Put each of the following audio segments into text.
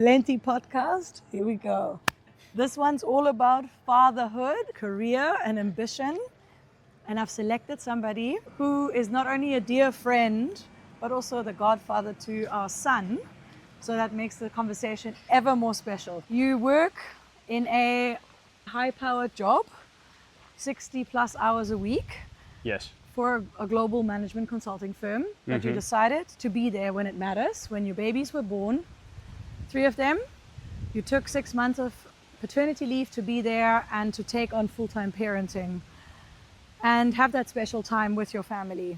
Plnty podcast. Here we go. This one's all about fatherhood, career, and ambition. And I've selected somebody who is not only a dear friend, but also the godfather to our son. So that makes the conversation ever more special. You work in a high-powered job, 60 plus hours a week. Yes. For a global management consulting firm, but you decided to be there when it matters. When your babies were born, 3 of them, you took 6 months of paternity leave to be there and to take on full-time parenting and have that special time with your family.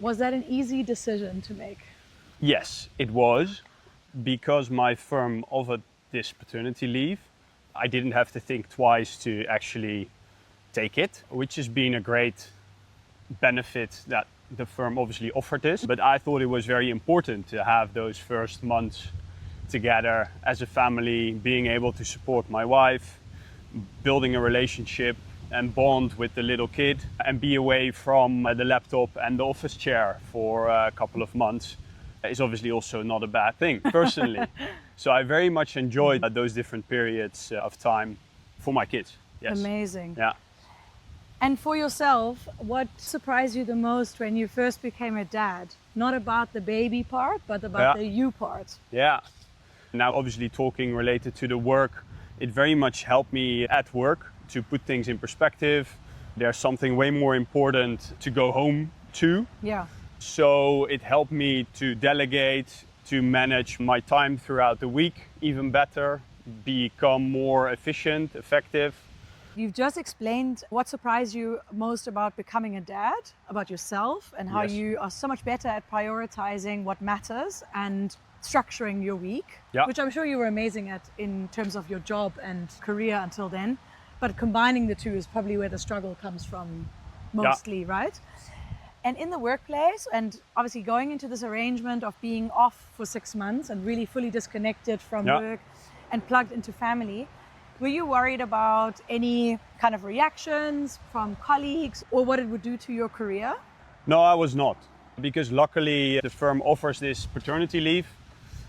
Was that an easy decision to make? Yes, it was. Because my firm offered this paternity leave, I didn't have to think twice to actually take it, which has been a great benefit that the firm obviously offered this. But I thought it was very important to have those first months together as a family, being able to support my wife, building a relationship and bond with the little kid, and be away from the laptop and the office chair for a couple of months is obviously also not a bad thing, personally. So I very much enjoyed those different periods of time for my kids. Yes. Amazing. Yeah. And for yourself, what surprised you the most when you first became a dad? Not about the baby part, but about the you part. Yeah. Now, obviously talking related to the work, it very much helped me at work to put things in perspective. There's something way more important to go home to. Yeah. So it helped me to delegate, to manage my time throughout the week even better, become more efficient, effective. You've just explained what surprised you most about becoming a dad, about yourself, and how you are so much better at prioritizing what matters and structuring your week, which I'm sure you were amazing at in terms of your job and career until then. But combining the two is probably where the struggle comes from mostly, right? And in the workplace, and obviously going into this arrangement of being off for 6 months and really fully disconnected from work and plugged into family, were you worried about any kind of reactions from colleagues or what it would do to your career? No, I was not. Because luckily the firm offers this paternity leave.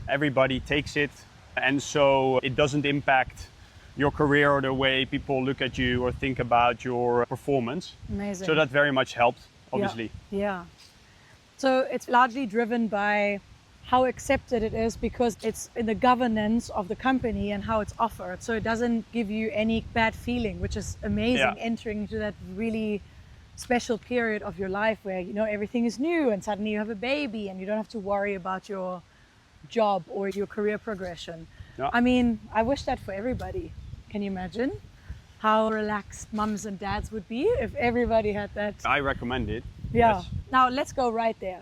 Everybody takes it. And so it doesn't impact your career or the way people look at you or think about your performance. Amazing. So that very much helped, obviously. Yeah. So it's largely driven by how accepted it is because it's in the governance of the company and how it's offered. So it doesn't give you any bad feeling, which is amazing entering into that really special period of your life where, you know, everything is new and suddenly you have a baby and you don't have to worry about your job or your career progression. Yeah. I mean, I wish that for everybody. Can you imagine how relaxed mums and dads would be if everybody had that? I recommend it. Yeah. Yes. Now let's go right there.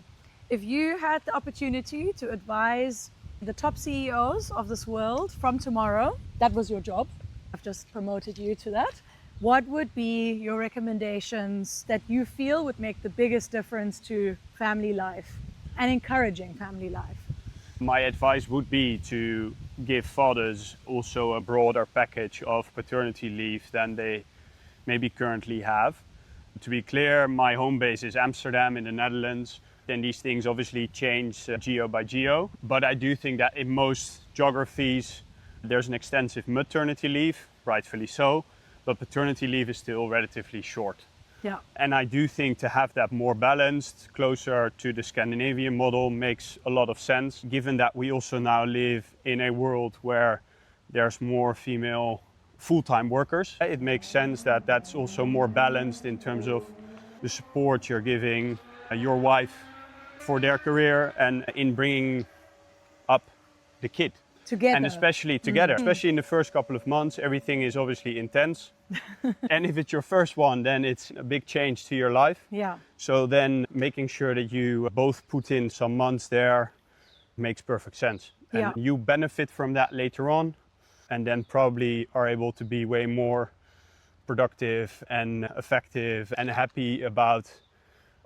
If you had the opportunity to advise the top CEOs of this world from tomorrow, that was your job. I've just promoted you to that. What would be your recommendations that you feel would make the biggest difference to family life and encouraging family life? My advice would be to give fathers also a broader package of paternity leave than they maybe currently have. To be clear, my home base is Amsterdam in the Netherlands. Then these things obviously change geo by geo. But I do think that in most geographies, there's an extensive maternity leave, rightfully so, but paternity leave is still relatively short. Yeah. And I do think to have that more balanced, closer to the Scandinavian model makes a lot of sense, given that we also now live in a world where there's more female full-time workers. It makes sense that that's also more balanced in terms of the support you're giving your wife for their career and in bringing up the kid. Together. And especially together, especially in the first couple of months, everything is obviously intense. And if it's your first one, then it's a big change to your life. Yeah. So then making sure that you both put in some months there makes perfect sense. And you benefit from that later on, and then probably are able to be way more productive and effective and happy about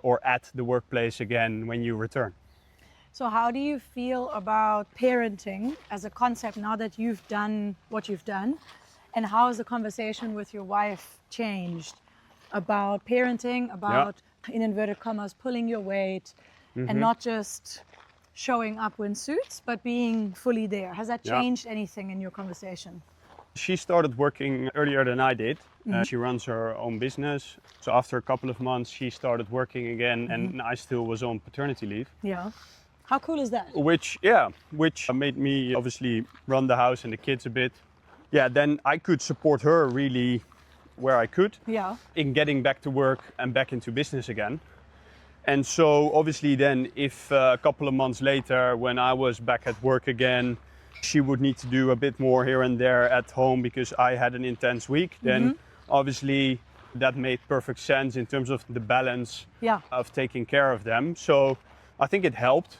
or at the workplace again when you return. So how do you feel about parenting as a concept now that you've done what you've done? And how has the conversation with your wife changed about parenting, about, in inverted commas, pulling your weight and not just showing up when suits, but being fully there. Has that changed anything in your conversation? She started working earlier than I did. She runs her own business. So after a couple of months, she started working again, and I still was on paternity leave. Yeah. How cool is that? Which made me obviously run the house and the kids a bit. Yeah, then I could support her really where I could in getting back to work and back into business again. And so obviously then if a couple of months later, when I was back at work again, she would need to do a bit more here and there at home because I had an intense week, then obviously that made perfect sense in terms of the balance of taking care of them. So I think it helped,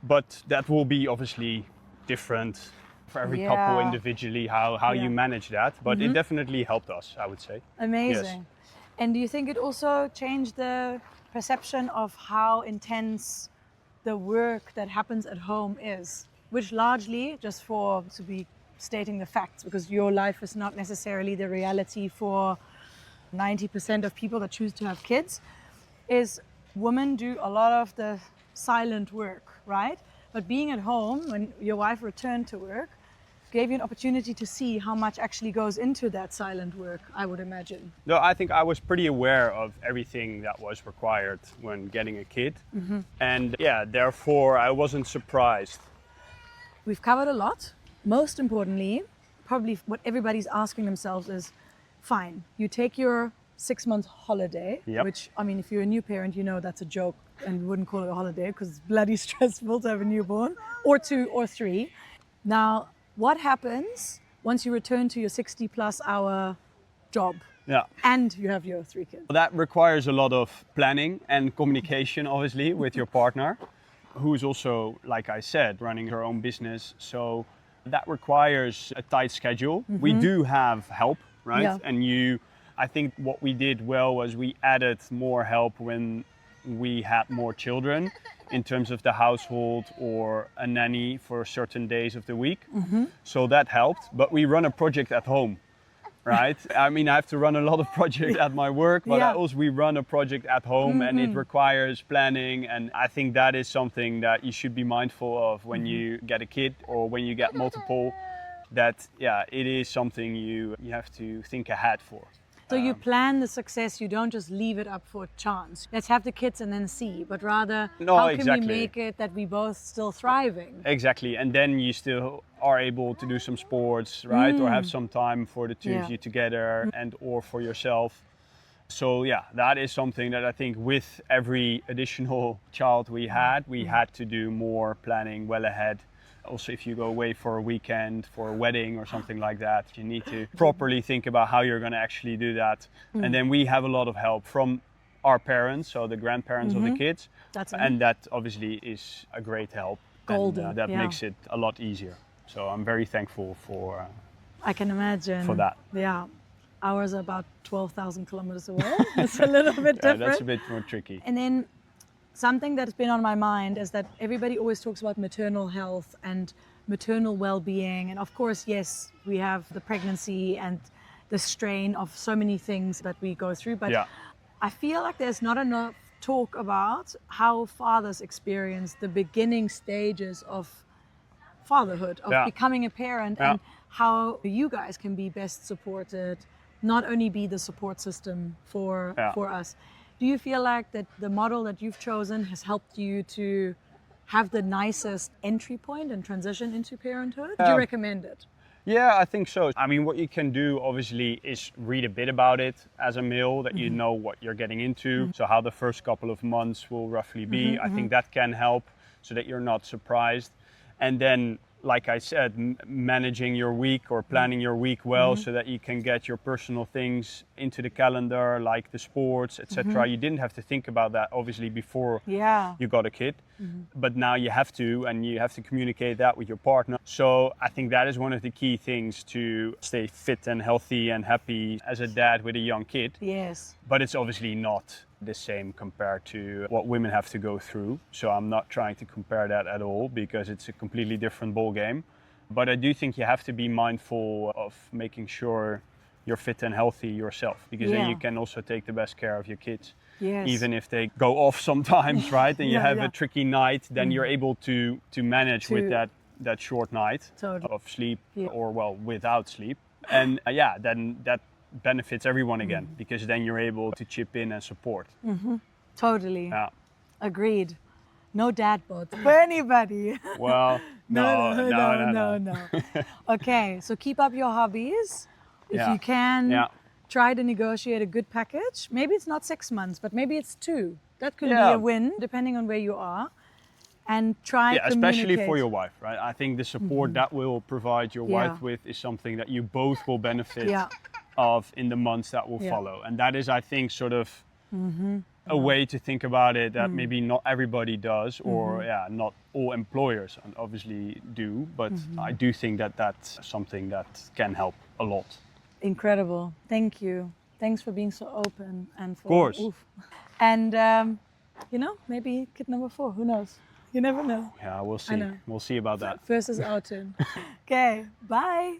but that will be obviously different for every couple individually, how you manage that. But it definitely helped us, I would say. Amazing. Yes. And do you think it also changed the perception of how intense the work that happens at home is? Which largely, just to be stating the facts, because your life is not necessarily the reality for 90% of people that choose to have kids, is women do a lot of the silent work, right? But being at home, when your wife returned to work, gave you an opportunity to see how much actually goes into that silent work, I would imagine. No, I think I was pretty aware of everything that was required when getting a kid. And therefore I wasn't surprised. We've covered a lot. Most importantly, probably what everybody's asking themselves is, fine, you take your 6-month holiday, which, I mean, if you're a new parent, you know that's a joke and we wouldn't call it a holiday because it's bloody stressful to have a newborn, or 2 or 3. Now, what happens once you return to your 60+ hour job and you have your 3 kids? That requires a lot of planning and communication, obviously, with your partner, who's also, like I said, running her own business. So that requires a tight schedule. We do have help, right? Yeah. And I think what we did well was we added more help when we had more children in terms of the household or a nanny for certain days of the week. So that helped. But we run a project at home, right? I mean, I have to run a lot of projects at my work, but also we run a project at home and it requires planning. And I think that is something that you should be mindful of when you get a kid or when you get multiple, that, it is something you have to think ahead for. So you plan the success, you don't just leave it up for chance. Let's have the kids and then see, but rather how can we make it that we both still thriving? Exactly, and then you still are able to do some sports, right? Or have some time for the two of you together and or for yourself. So that is something that I think with every additional child we had to do more planning well ahead. Also, if you go away for a weekend, for a wedding or something like that, you need to properly think about how you're going to actually do that. And then we have a lot of help from our parents, so the grandparents of the kids. And that obviously is a great help. Golden. And that makes it a lot easier. So I'm very thankful for I can imagine. For that. Yeah. Ours are about 12,000 kilometers away. It's a little bit different. That's a bit more tricky. And then something that's been on my mind is that everybody always talks about maternal health and maternal well-being. And of course, yes, we have the pregnancy and the strain of so many things that we go through. But I feel like there's not enough talk about how fathers experience the beginning stages of fatherhood, of becoming a parent, and how you guys can be best supported, not only be the support system for us. Do you feel like that the model that you've chosen has helped you to have the nicest entry point and transition into parenthood? Do you recommend it? Yeah, I think so. I mean, what you can do obviously is read a bit about it as a male, that you know what you're getting into. So how the first couple of months will roughly be. I think that can help so that you're not surprised. And then, like I said, managing your week or planning your week well so that you can get your personal things into the calendar, like the sports, etc. You didn't have to think about that obviously before you got a kid, but now you have to, and you have to communicate that with your partner. So I think that is one of the key things to stay fit and healthy and happy as a dad with a young kid. Yes. But it's obviously not the same compared to what women have to go through. So I'm not trying to compare that at all because it's a completely different ball game. But I do think you have to be mindful of making sure you're fit and healthy yourself, because then you can also take the best care of your kids. Yes. even if they go off sometimes, right? And you have yeah. a tricky night, then you're able to manage with that short night of sleep or without sleep. And then that benefits everyone again, because then you're able to chip in and support. Totally. Yeah. Agreed. No dad bods for anybody. Well, no. Okay, so keep up your hobbies. If you can, try to negotiate a good package. Maybe it's not 6 months, but maybe it's 2. That could be a win, depending on where you are. And try especially for your wife, right? I think the support that will provide your wife with is something that you both will benefit of in the months that will follow. And that is, I think, sort of a way to think about it that maybe not everybody does, or not all employers obviously do, but I do think that that's something that can help a lot. Incredible. Thank you. Thanks for being so open and for... Of course. And, maybe kid number 4, who knows? You never know. Yeah, we'll see. We'll see about that. First is our turn. Okay, bye.